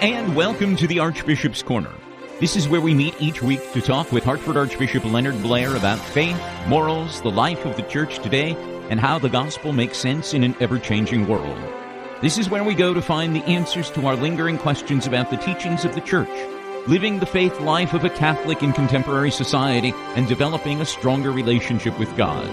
and welcome to the Archbishop's Corner. This is where we meet each week to talk with Hartford Archbishop Leonard Blair about faith, morals, the life of the church today, and how the gospel makes sense in an ever-changing world. This is where we go to find the answers to our lingering questions about the teachings of the church, living the faith life of a Catholic in contemporary society, and developing a stronger relationship with God.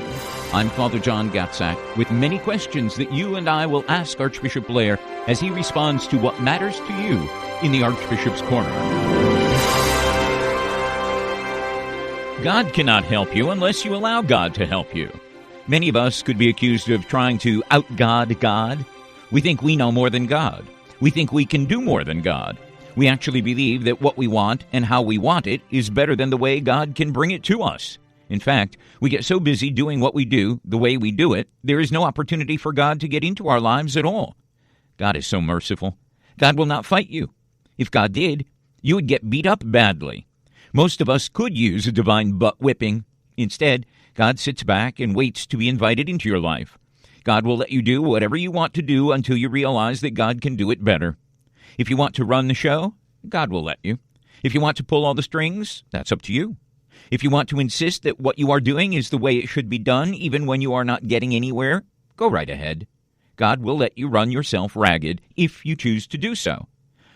I'm Father John Gatzak, with many questions that you and I will ask Archbishop Blair as he responds to what matters to you in the Archbishop's Corner. God cannot help you unless you allow God to help you. Many of us could be accused of trying to out-God God. We think we know more than God. We think we can do more than God. We actually believe that what we want and how we want it is better than the way God can bring it to us. In fact, we get so busy doing what we do the way we do it, there is no opportunity for God to get into our lives at all. God is so merciful. God will not fight you. If God did, you would get beat up badly. Most of us could use a divine butt whipping. Instead, God sits back and waits to be invited into your life. God will let you do whatever you want to do until you realize that God can do it better. If you want to run the show, God will let you. If you want to pull all the strings, that's up to you. If you want to insist that what you are doing is the way it should be done, even when you are not getting anywhere, go right ahead. God will let you run yourself ragged if you choose to do so.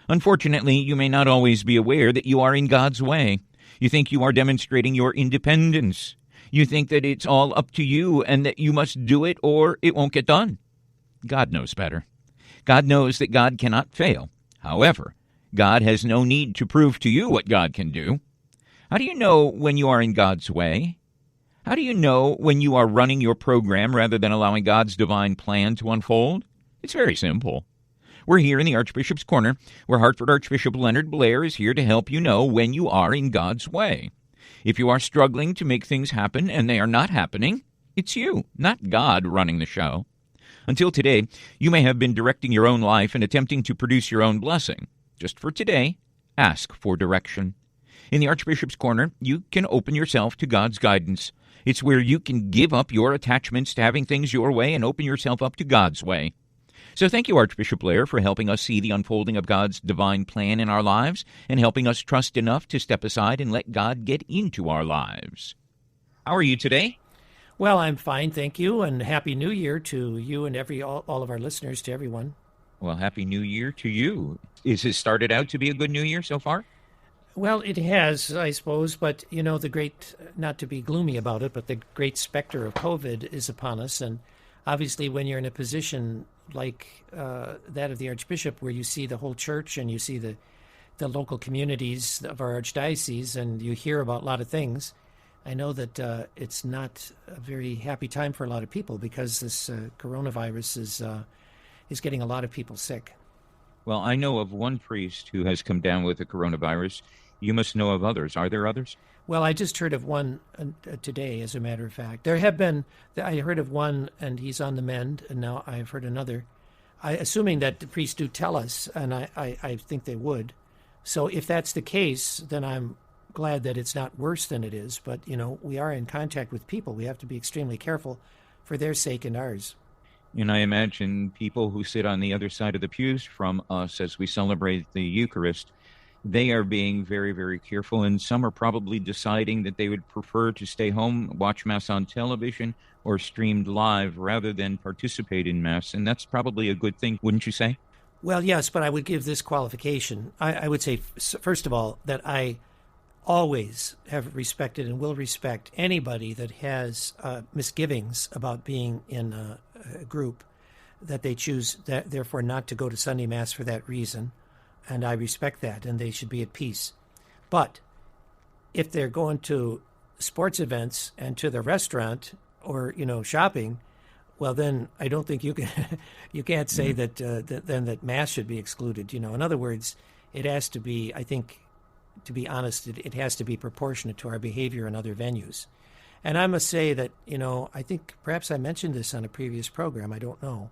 Unfortunately, you may not always be aware that you are in God's way. You think you are demonstrating your independence. You think that it's all up to you and that you must do it or it won't get done. God knows better. God knows that God cannot fail. However, God has no need to prove to you what God can do. How do you know when you are in God's way? How do you know when you are running your program rather than allowing God's divine plan to unfold? It's very simple. We're here in the Archbishop's Corner, where Hartford Archbishop Leonard Blair is here to help you know when you are in God's way. If you are struggling to make things happen and they are not happening, it's you, not God, running the show. Until today, you may have been directing your own life and attempting to produce your own blessing. Just for today, ask for direction. In the Archbishop's Corner, you can open yourself to God's guidance. It's where you can give up your attachments to having things your way and open yourself up to God's way. So thank you, Archbishop Blair, for helping us see the unfolding of God's divine plan in our lives and helping us trust enough to step aside and let God get into our lives. How are you today? Well, I'm fine, thank you, and Happy New Year to you and all of our listeners, to everyone. Well, Happy New Year to you. Is it started out to be a good New Year so far? Well, it has, I suppose, but, the great, not to be gloomy about it, but the great specter of COVID is upon us, and obviously when you're in a position like that of the Archbishop, where you see the whole church and you see the local communities of our archdiocese, and you hear about a lot of things, I know that it's not a very happy time for a lot of people because this coronavirus is getting a lot of people sick. Well, I know of one priest who has come down with the coronavirus. You must know of others. Are there others? Well, I just heard of one today, as a matter of fact. There have been, I heard of one, and he's on the mend, and now I've heard another. Assuming that the priests do tell us, and I think they would. So if that's the case, then I'm glad that it's not worse than it is. But, we are in contact with people. We have to be extremely careful for their sake and ours. And I imagine people who sit on the other side of the pews from us as we celebrate the Eucharist, they are being very, very careful, and some are probably deciding that they would prefer to stay home, watch Mass on television, or streamed live rather than participate in Mass, and that's probably a good thing, wouldn't you say? Well, yes, but I would give this qualification. I would say, first of all, that I always have respected and will respect anybody that has misgivings about being in a group, that they choose, therefore, not to go to Sunday Mass for that reason. And I respect that, and they should be at peace. But if they're going to sports events and to the restaurant or, shopping, well, then I don't think you can't say that that Mass should be excluded. In other words, it has to be, I think, to be honest, it has to be proportionate to our behavior in other venues. And I must say that, I think perhaps I mentioned this on a previous program, I don't know,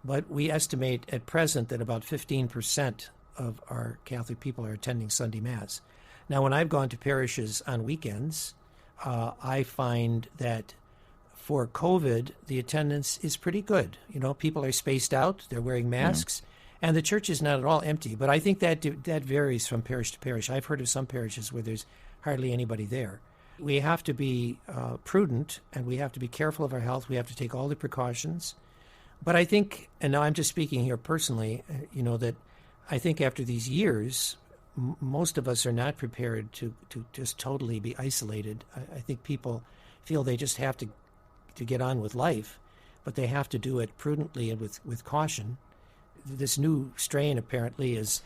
but we estimate at present that about 15% of our Catholic people are attending Sunday Mass. Now, when I've gone to parishes on weekends, I find that for COVID, the attendance is pretty good. People are spaced out, they're wearing masks, And the church is not at all empty, but I think that varies from parish to parish. I've heard of some parishes where there's hardly anybody there. We have to be prudent, and we have to be careful of our health. We have to take all the precautions. But I think, and now I'm just speaking here personally, that I think after these years, most of us are not prepared to just totally be isolated. I think people feel they just have to get on with life, but they have to do it prudently and with caution. This new strain apparently is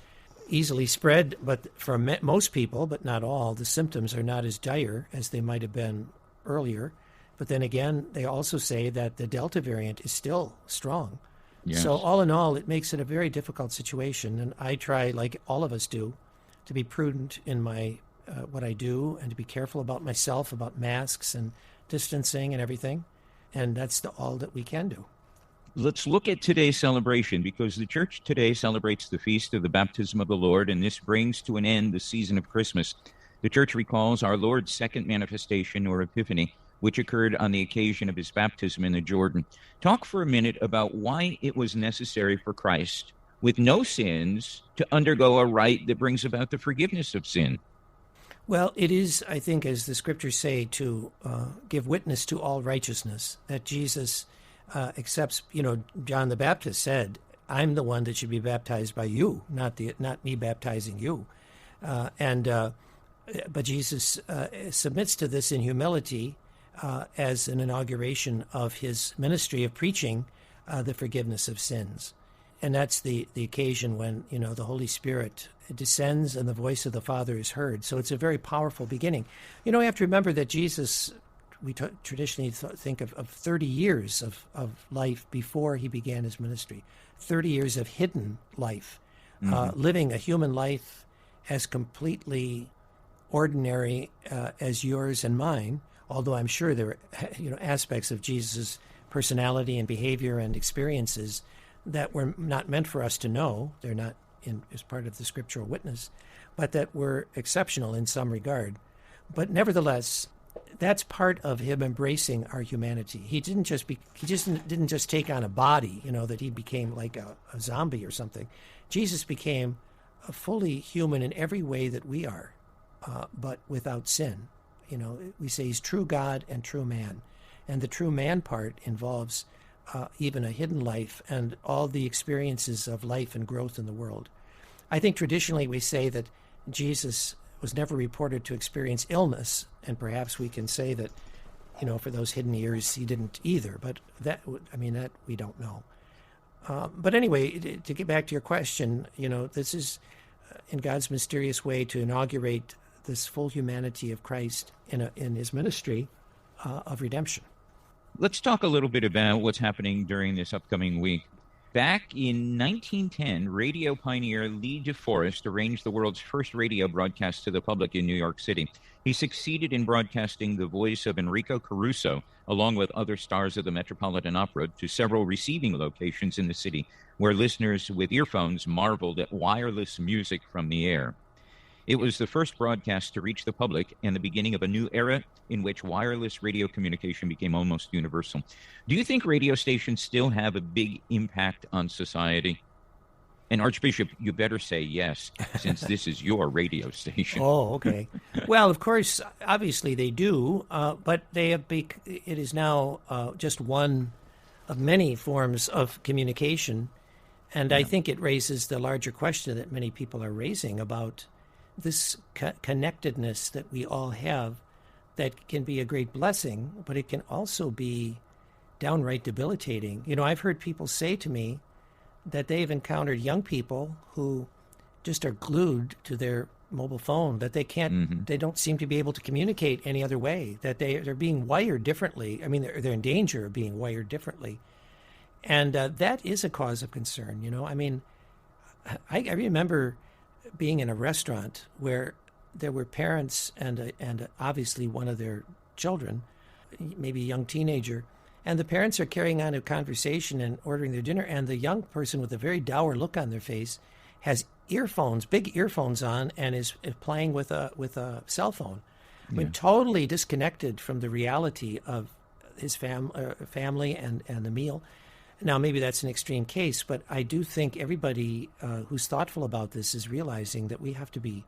easily spread, but for most people, but not all, the symptoms are not as dire as they might have been earlier. But then again, they also say that the Delta variant is still strong. Yes. So all in all, it makes it a very difficult situation. And I try, like all of us do, to be prudent in my what I do and to be careful about myself, about masks and distancing and everything. And that's all that we can do. Let's look at today's celebration, because the church today celebrates the feast of the baptism of the Lord, and this brings to an end the season of Christmas. The church recalls our Lord's second manifestation, or Epiphany, which occurred on the occasion of his baptism in the Jordan. Talk for a minute about why it was necessary for Christ, with no sins, to undergo a rite that brings about the forgiveness of sin. Well, it is, I think, as the scriptures say, to give witness to all righteousness, that Jesus accepts. John the Baptist said, "I'm the one that should be baptized by you, not me baptizing you." But Jesus submits to this in humility as an inauguration of his ministry of preaching the forgiveness of sins. And that's the occasion when, the Holy Spirit descends and the voice of the Father is heard. So it's a very powerful beginning. You have to remember that Jesus, we traditionally think of 30 years of life before he began his ministry, 30 years of hidden life, living a human life as completely ordinary as yours and mine, although I'm sure there are aspects of Jesus' personality and behavior and experiences that were not meant for us to know. They're not as part of the scriptural witness, but that were exceptional in some regard. But nevertheless, that's part of him embracing our humanity. He didn't just take on a body, that he became like a zombie or something. Jesus became fully human in every way that we are, but without sin. We say he's true God and true man. And the true man part involves even a hidden life and all the experiences of life and growth in the world. I think traditionally we say that Jesus was never reported to experience illness, and perhaps we can say that, for those hidden years he didn't either, but that we don't know. But anyway, to get back to your question, this is in God's mysterious way to inaugurate this full humanity of Christ in his ministry of redemption. Let's talk a little bit about what's happening during this upcoming week. Back in 1910, radio pioneer Lee DeForest arranged the world's first radio broadcast to the public in New York City. He succeeded in broadcasting the voice of Enrico Caruso, along with other stars of the Metropolitan Opera, to several receiving locations in the city, where listeners with earphones marveled at wireless music from the air. It was the first broadcast to reach the public and the beginning of a new era in which wireless radio communication became almost universal. Do you think radio stations still have a big impact on society? And Archbishop, you better say yes, since this is your radio station. Oh, okay. Well, of course, obviously they do, but it is now just one of many forms of communication. And I think it raises the larger question that many people are raising about this connectedness that we all have, that can be a great blessing, but it can also be downright debilitating. I've heard people say to me that they've encountered young people who just are glued to their mobile phone, that they can't, they don't seem to be able to communicate any other way, that they're being wired differently. They're in danger of being wired differently. And that is a cause of concern. I remember being in a restaurant where there were parents and obviously one of their children, maybe a young teenager, and the parents are carrying on a conversation and ordering their dinner, and the young person with a very dour look on their face has earphones, big earphones on, and is playing with a cell phone. Totally disconnected from the reality of his family and the meal. Now, maybe that's an extreme case, but I do think everybody who's thoughtful about this is realizing that we have to be,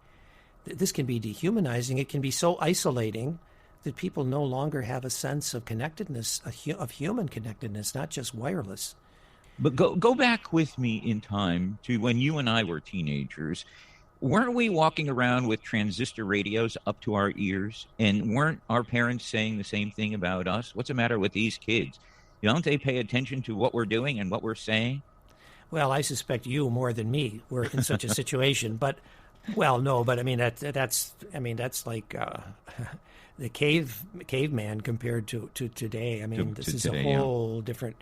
this can be dehumanizing. It can be so isolating that people no longer have a sense of connectedness, of human connectedness, not just wireless. But go back with me in time to when you and I were teenagers. Weren't we walking around with transistor radios up to our ears? And weren't our parents saying the same thing about us? What's the matter with these kids? Don't they pay attention to what we're doing and what we're saying? Well, I suspect you more than me were in such a situation. But, well, no, but I mean that's like the caveman compared to today. I mean, this is today, a whole different.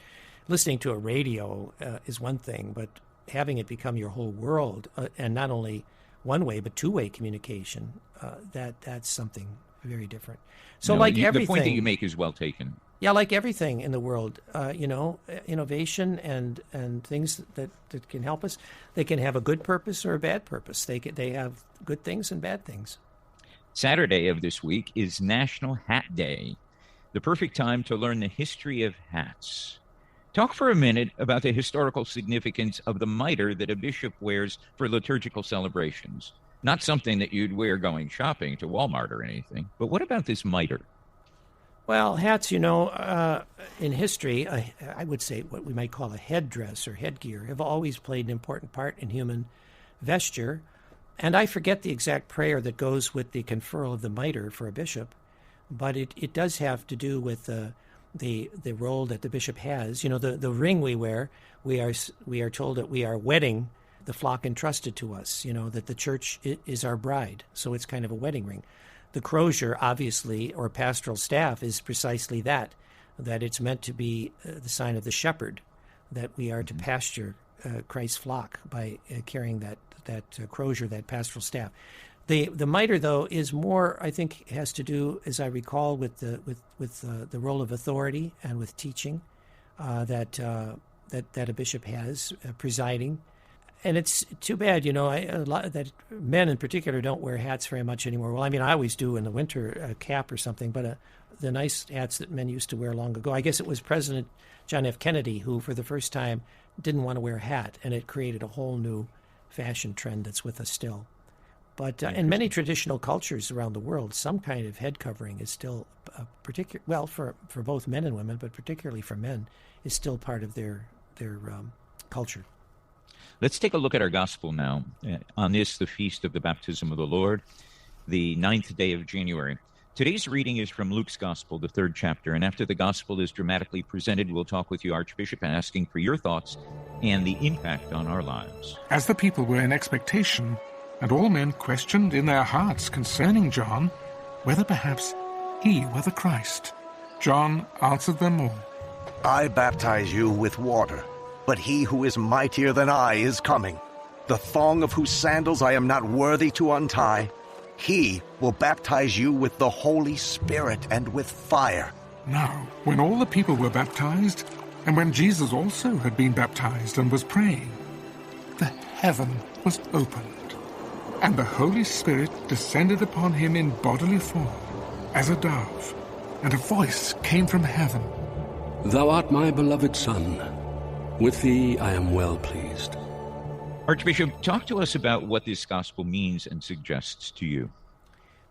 Listening to a radio is one thing, but having it become your whole world, and not only one-way but two-way communication, that's something very different. So, everything, the point that you make is well taken. Yeah, like everything in the world, innovation and things that can help us, they can have a good purpose or a bad purpose. They have good things and bad things. Saturday of this week is National Hat Day, the perfect time to learn the history of hats. Talk for a minute about the historical significance of the mitre that a bishop wears for liturgical celebrations. Not something that you'd wear going shopping to Walmart or anything, but what about this mitre? Well, hats, in history, I would say what we might call a headdress or headgear, have always played an important part in human vesture. And I forget the exact prayer that goes with the conferral of the mitre for a bishop, but it does have to do with the role that the bishop has. The ring we wear, we are told that we are wedding the flock entrusted to us, that the church is our bride. So it's kind of a wedding ring. The crozier, obviously, or pastoral staff, is precisely that it's meant to be the sign of the shepherd, that we are to pasture Christ's flock by carrying that crozier, that pastoral staff. The mitre, though, is more, I think, has to do, as I recall, with the role of authority and with teaching that a bishop has, presiding. And it's too bad, that men in particular don't wear hats very much anymore. Well, I mean, I always do in the winter, a cap or something, but the nice hats that men used to wear long ago. I guess it was President John F. Kennedy who, for the first time, didn't want to wear a hat, and it created a whole new fashion trend that's with us still. But in many traditional cultures around the world, some kind of head covering is still particular. Well, for both men and women, but particularly for men, is still part of their culture. Let's take a look at our gospel now. On this, the feast of the baptism of the Lord, the 9th day of January. Today's reading is from Luke's Gospel, the 3rd chapter. And after the gospel is dramatically presented, we'll talk with you, Archbishop, asking for your thoughts and the impact on our lives. As the people were in expectation, and all men questioned in their hearts concerning John, whether perhaps he were the Christ, John answered them all. I baptize you with water, but he who is mightier than I is coming, the thong of whose sandals I am not worthy to untie. He will baptize you with the Holy Spirit and with fire. Now, when all the people were baptized, and when Jesus also had been baptized and was praying, the heaven was opened, and the Holy Spirit descended upon him in bodily form, as a dove, and a voice came from heaven. Thou art my beloved Son. With thee I am well pleased. Archbishop, talk to us about what this gospel means and suggests to you.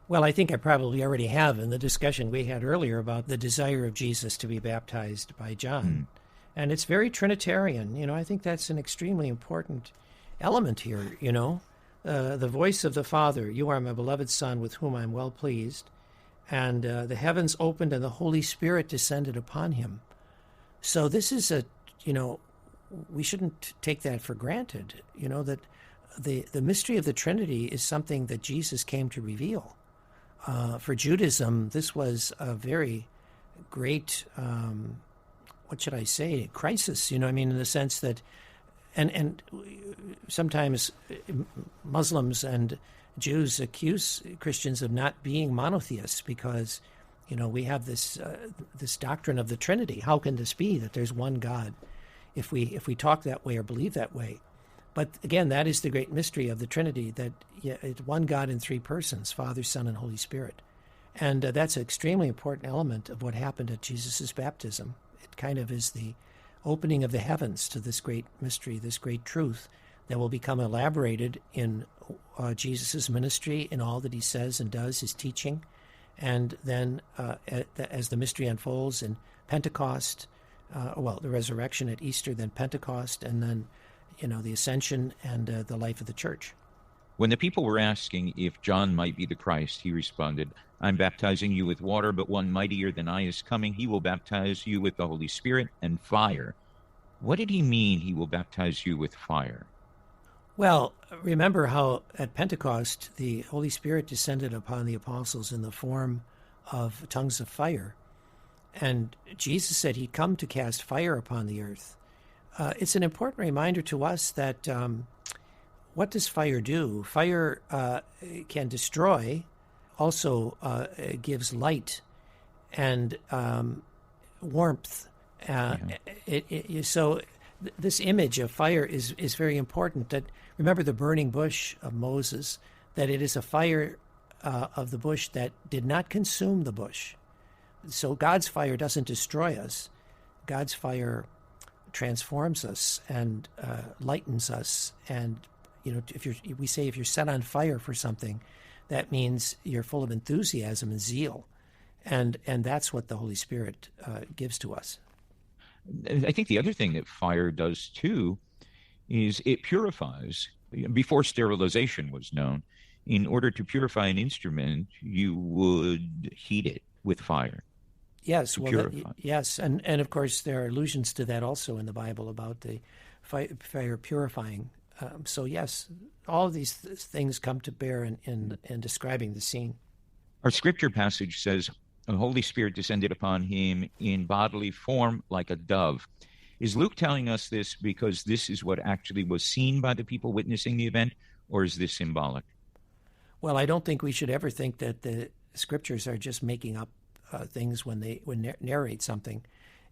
Well, I think I probably already have in the discussion we had earlier about the desire of Jesus to be baptized by John. And it's very Trinitarian. I think that's an extremely important element here, the voice of the Father, you are my beloved Son with whom I am well pleased. And the heavens opened and the Holy Spirit descended upon him. So this is we shouldn't take that for granted, that the mystery of the Trinity is something that Jesus came to reveal. For Judaism, this was a very great, crisis, in the sense that, and sometimes Muslims and Jews accuse Christians of not being monotheists because, we have this doctrine of the Trinity. How can this be that there's one God? If we talk that way or believe that way. But again, that is the great mystery of the Trinity, that it's one God in three persons, Father, Son, and Holy Spirit. And that's an extremely important element of what happened at Jesus' baptism. It kind of is the opening of the heavens to this great mystery, this great truth that will become elaborated in Jesus' ministry, in all that he says and does, his teaching. And then as the mystery unfolds in Pentecost, the resurrection at Easter, then Pentecost, and then, the ascension and the life of the church. When the people were asking if John might be the Christ, he responded, "I'm baptizing you with water, but one mightier than I is coming. He will baptize you with the Holy Spirit and fire." What did he mean, he will baptize you with fire? Well, remember how at Pentecost the Holy Spirit descended upon the apostles in the form of tongues of fire. And Jesus said he'd come to cast fire upon the earth. It's an important reminder to us that what does fire do? Fire can destroy, also gives light and warmth. So this image of fire is very important. That remember the burning bush of Moses, that it is a fire of the bush that did not consume the bush. So God's fire doesn't destroy us. God's fire transforms us and lightens us. And if you're set on fire for something, that means you're full of enthusiasm and zeal, and that's what the Holy Spirit gives to us. I think the other thing that fire does too is it purifies. Before sterilization was known, in order to purify an instrument, you would heat it with fire. Yes, yes, and of course there are allusions to that also in the Bible about the fire purifying. So yes, all of these things come to bear in describing the scene. Our scripture passage says, "The Holy Spirit descended upon him in bodily form like a dove." Is Luke telling us this because this is what actually was seen by the people witnessing the event, or is this symbolic? Well, I don't think we should ever think that the scriptures are just making up things when they narrate something.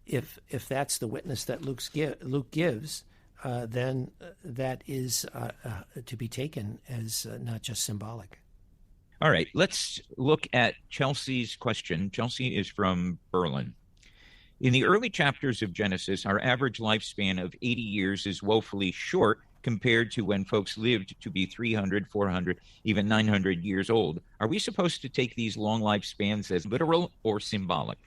If that's the witness that Luke gives, then that is to be taken as not just symbolic. All right, let's look at Chelsea's question. Chelsea is from Berlin. In the early chapters of Genesis, our average lifespan of 80 years is woefully short compared to when folks lived to be 300, 400, even 900 years old. Are we supposed to take these long lifespans as literal or symbolic?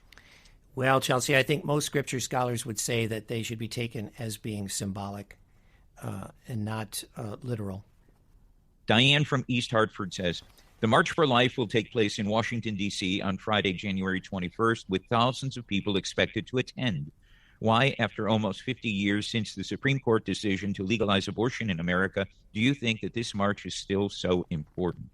Well, Chelsea, I think most scripture scholars would say that they should be taken as being symbolic and not literal. Diane from East Hartford says, "The March for Life will take place in Washington, D.C. on Friday, January 21st, with thousands of people expected to attend. Why, after almost 50 years since the Supreme Court decision to legalize abortion in America, do you think that this march is still so important?"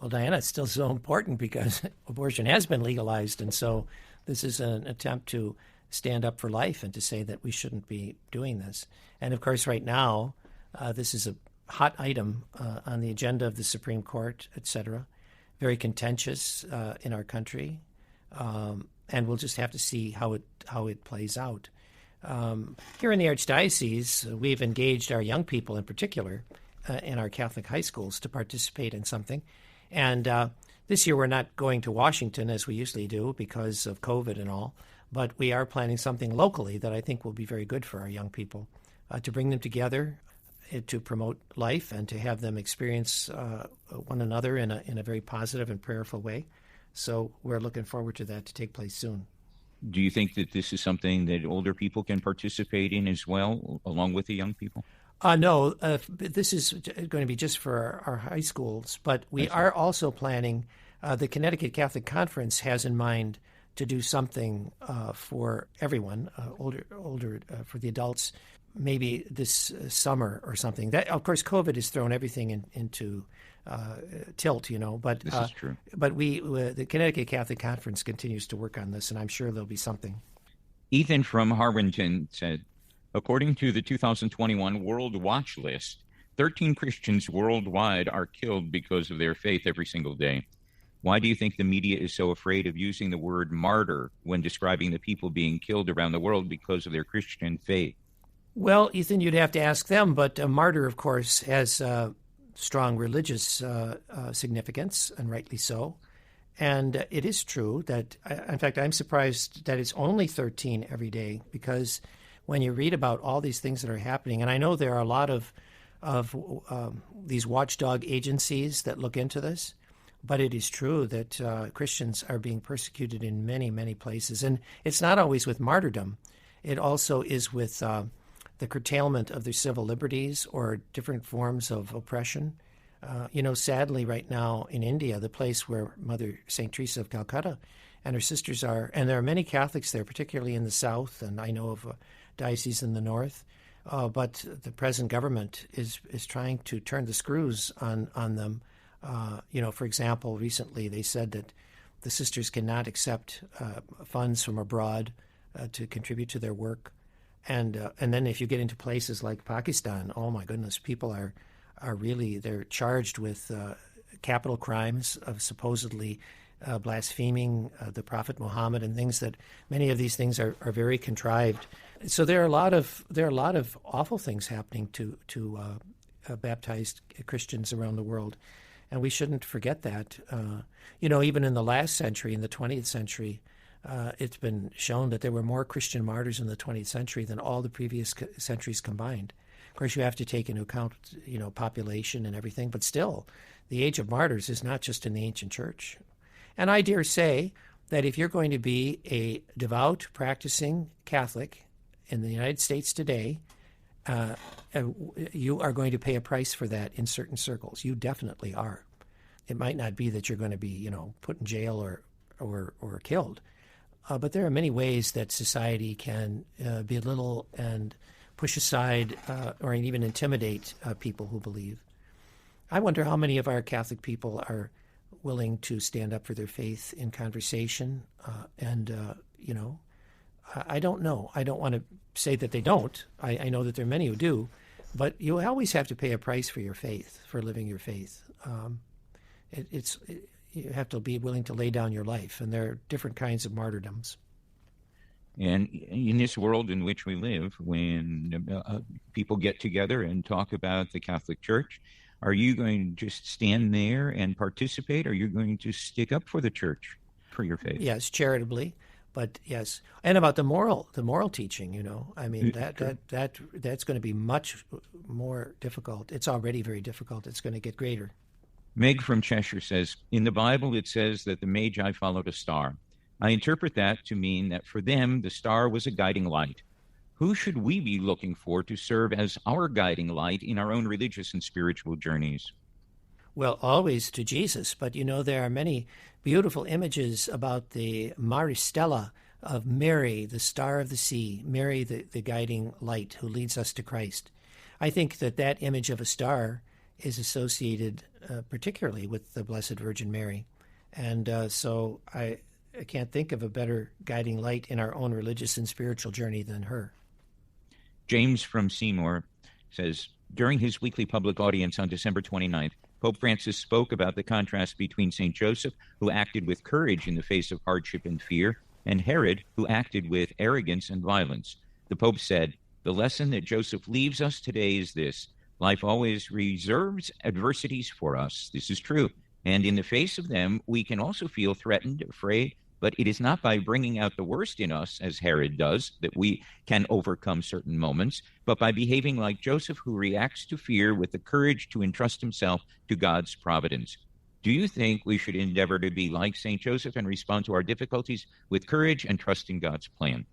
Well, Diana, it's still so important because abortion has been legalized, and so this is an attempt to stand up for life and to say that we shouldn't be doing this. And of course, right now, this is a hot item on the agenda of the Supreme Court, etc. Very contentious in our country, and we'll just have to see how it plays out. Here in the Archdiocese, we've engaged our young people in particular in our Catholic high schools to participate in something. And this year we're not going to Washington as we usually do because of COVID and all, but we are planning something locally that I think will be very good for our young people, to bring them together, to promote life and to have them experience one another in a very positive and prayerful way. So we're looking forward to that to take place soon. Do you think that this is something that older people can participate in as well, along with the young people? No, this is going to be just for our high schools, but we are also planning, the Connecticut Catholic Conference has in mind to do something for everyone, older for the adults, maybe this summer or something. That, of course, COVID has thrown everything into tilt, but this is true. But the Connecticut Catholic Conference continues to work on this, and I'm sure there'll be something. Ethan from Harwinton said, according to the 2021 World Watch List, 13 Christians worldwide are killed because of their faith every single day. Why do you think the media is so afraid of using the word martyr when describing the people being killed around the world because of their Christian faith? Well, Ethan, you'd have to ask them, but a martyr, of course, has strong religious significance, and rightly so. And it is true that, in fact, I'm surprised that it's only 13 every day, because when you read about all these things that are happening, and I know there are a lot of these watchdog agencies that look into this, but it is true that Christians are being persecuted in many, many places. And it's not always with martyrdom. It also is with the curtailment of their civil liberties or different forms of oppression. Sadly, right now in India, the place where Mother St. Teresa of Calcutta and her sisters are, and there are many Catholics there, particularly in the south, and I know of a diocese in the north, but the present government is trying to turn the screws on them. For example, recently they said that the sisters cannot accept funds from abroad to contribute to their work. And then if you get into places like Pakistan, oh my goodness, people are really, they're charged with capital crimes of supposedly blaspheming the Prophet Muhammad and things that many of these things are very contrived. So there are a lot of awful things happening to baptized Christians around the world, and we shouldn't forget that. Even in the last century, in the 20th century, it's been shown that there were more Christian martyrs in the 20th century than all the previous centuries combined. Of course, you have to take into account, population and everything, but still, the age of martyrs is not just in the ancient church. And I dare say that if you're going to be a devout, practicing Catholic in the United States today, you are going to pay a price for that in certain circles. You definitely are. It might not be that you're going to be, put in jail or killed, but there are many ways that society can belittle and push aside or even intimidate people who believe. I wonder how many of our Catholic people are willing to stand up for their faith in conversation. I don't know. I don't want to say that they don't. I know that there are many who do, but you always have to pay a price for your faith, for living your faith. You have to be willing to lay down your life, and there are different kinds of martyrdoms. And in this world in which we live, when people get together and talk about the Catholic Church, are you going to just stand there and participate? Or are you going to stick up for the Church, for your faith? Yes, charitably, but yes. And about the moral teaching, I mean, that's going to be much more difficult. It's already very difficult. It's going to get greater. Meg from Cheshire says, in the Bible it says that the Magi followed a star. I interpret that to mean that for them, the star was a guiding light. Who should we be looking for to serve as our guiding light in our own religious and spiritual journeys? Well, always to Jesus, but there are many beautiful images about the Maristella of Mary, the star of the sea, Mary, the guiding light who leads us to Christ. I think that image of a star is associated particularly with the Blessed Virgin Mary. And so I can't think of a better guiding light in our own religious and spiritual journey than her. James from Seymour says, during his weekly public audience on December 29th, Pope Francis spoke about the contrast between St. Joseph, who acted with courage in the face of hardship and fear, and Herod, who acted with arrogance and violence. The Pope said, the lesson that Joseph leaves us today is this: life always reserves adversities for us. This is true. And in the face of them, we can also feel threatened, afraid, but it is not by bringing out the worst in us, as Herod does, that we can overcome certain moments, but by behaving like Joseph, who reacts to fear with the courage to entrust himself to God's providence. Do you think we should endeavor to be like St. Joseph and respond to our difficulties with courage and trust in God's plan?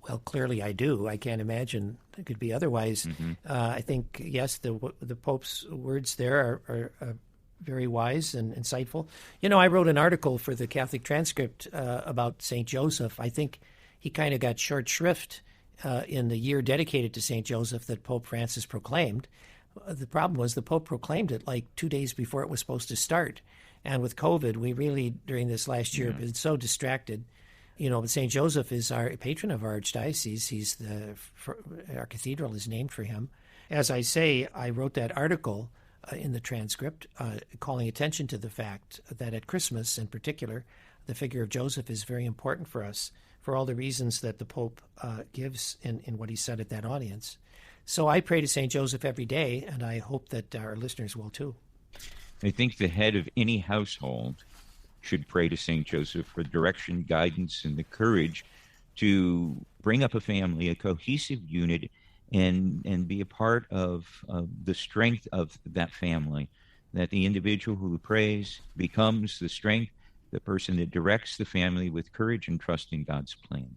Well, clearly I do. I can't imagine it could be otherwise. Mm-hmm. I think, yes, the Pope's words there are very wise and insightful. I wrote an article for the Catholic Transcript about St. Joseph. I think he kind of got short shrift in the year dedicated to St. Joseph that Pope Francis proclaimed. The problem was the Pope proclaimed it like 2 days before it was supposed to start. And with COVID, we really, during this last year, have been so distracted. But St. Joseph is our patron of our archdiocese. Our cathedral is named for him. As I say, I wrote that article in the transcript, calling attention to the fact that at Christmas in particular, the figure of Joseph is very important for us for all the reasons that the Pope gives in what he said at that audience. So I pray to St. Joseph every day, and I hope that our listeners will too. I think the head of any household should pray to St. Joseph for direction, guidance, and the courage to bring up a family, a cohesive unit, and be a part of the strength of that family, that the individual who prays becomes the strength, the person that directs the family with courage and trust in God's plan.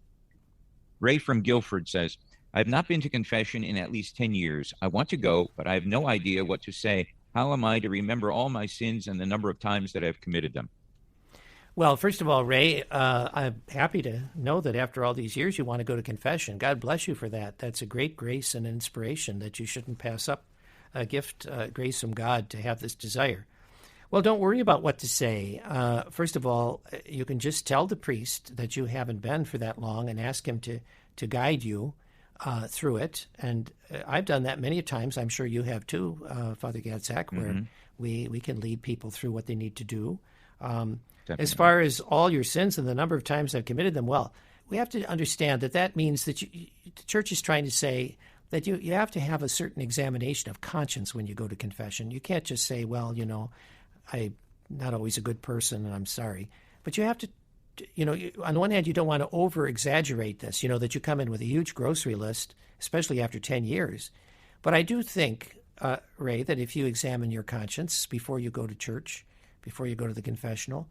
Ray from Guilford says, I have not been to confession in at least 10 years. I want to go, but I have no idea what to say. How am I to remember all my sins and the number of times that I've committed them? Well, first of all, Ray, I'm happy to know that after all these years you want to go to confession. God bless you for that. That's a great grace and inspiration that you shouldn't pass up, a gift, grace from God to have this desire. Well, don't worry about what to say. First of all, you can just tell the priest that you haven't been for that long and ask him to guide you through it. And I've done that many times. I'm sure you have too, Father Gatzak, where we can lead people through what they need to do. As far as all your sins and the number of times I've committed them, well, we have to understand that means that the church is trying to say that you have to have a certain examination of conscience when you go to confession. You can't just say, well, I'm not always a good person and I'm sorry. But you have to, on the one hand, you don't want to over-exaggerate this, that you come in with a huge grocery list, especially after 10 years. But I do think, Ray, that if you examine your conscience before you go to church, before you go to the confessional,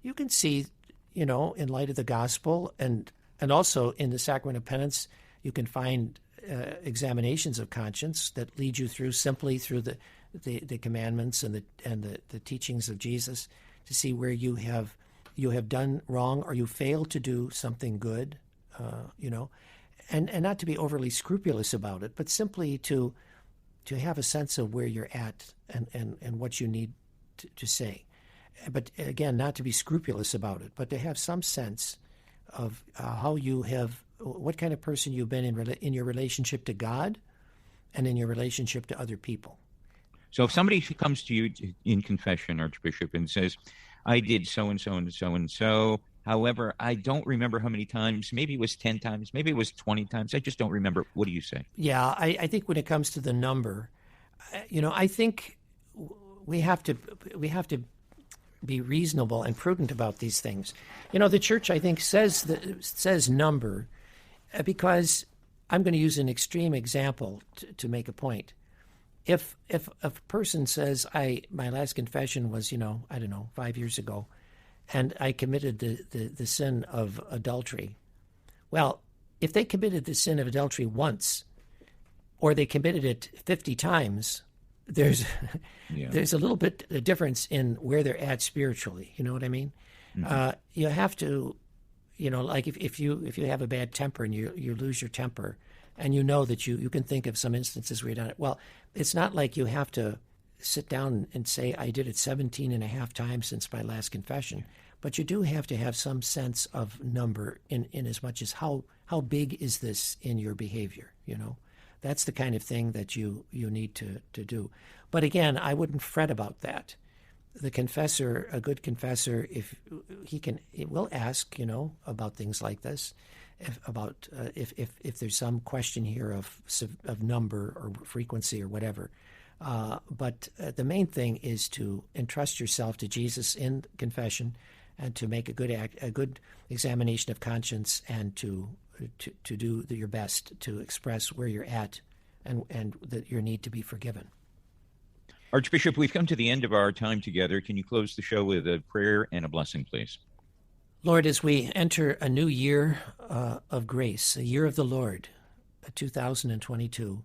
you can see, in light of the gospel and also in the sacrament of penance, you can find examinations of conscience that lead you simply through the commandments and the teachings of Jesus to see where you have done wrong or you failed to do something good, and not to be overly scrupulous about it, but simply to have a sense of where you're at and what you need to say. But again, not to be scrupulous about it, but to have some sense of what kind of person you've been in your relationship to God and in your relationship to other people. So if somebody comes to you in confession, Archbishop, and says, I did so-and-so and so-and-so, however, I don't remember how many times, maybe it was 10 times, maybe it was 20 times, I just don't remember. What do you say? Yeah, I think when it comes to the number, I think we have to be reasonable and prudent about these things. The church, I think, says number because I'm going to use an extreme example to make a point. If a person says, my last confession was, 5 years ago, and I committed the sin of adultery, well, if they committed the sin of adultery once, or they committed it 50 times, there's a little bit of difference in where they're at spiritually. You know what I mean? Mm-hmm. You have to, like if you have a bad temper and you lose your temper, and that you can think of some instances where you've done it. Well, it's not like you have to sit down and say, I did it 17 and a half times since my last confession. But you do have to have some sense of number in as much as how big is this in your behavior, That's the kind of thing that you need to do. But again, I wouldn't fret about that. The confessor, a good confessor, if he will ask, about things like this, if there's some question here of number or frequency or whatever. But the main thing is to entrust yourself to Jesus in confession, and to make a good examination of conscience, and to do your best to express where you're at and your need to be forgiven. Archbishop, we've come to the end of our time together. Can you close the show with a prayer and a blessing, please? Lord, as we enter a new year of grace, a year of the Lord, 2022,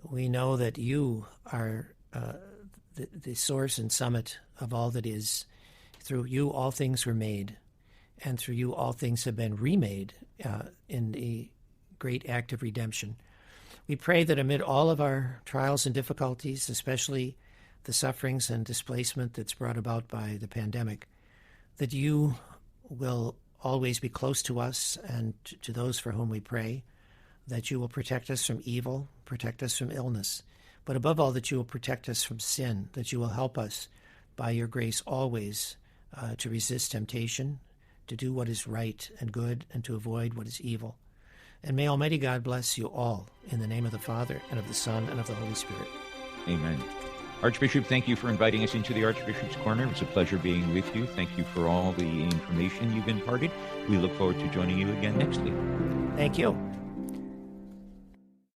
we know that you are the source and summit of all that is. Through you, all things were made, and through you, all things have been remade in the great act of redemption. We pray that amid all of our trials and difficulties, especially the sufferings and displacement that's brought about by the pandemic, that you will always be close to us and to those for whom we pray, that you will protect us from evil, protect us from illness, but above all, that you will protect us from sin, that you will help us by your grace always to resist temptation, to do what is right and good, and to avoid what is evil. And may Almighty God bless you all, in the name of the Father, and of the Son, and of the Holy Spirit. Amen. Archbishop, thank you for inviting us into the Archbishop's Corner. It was a pleasure being with you. Thank you for all the information you've imparted. We look forward to joining you again next week. Thank you.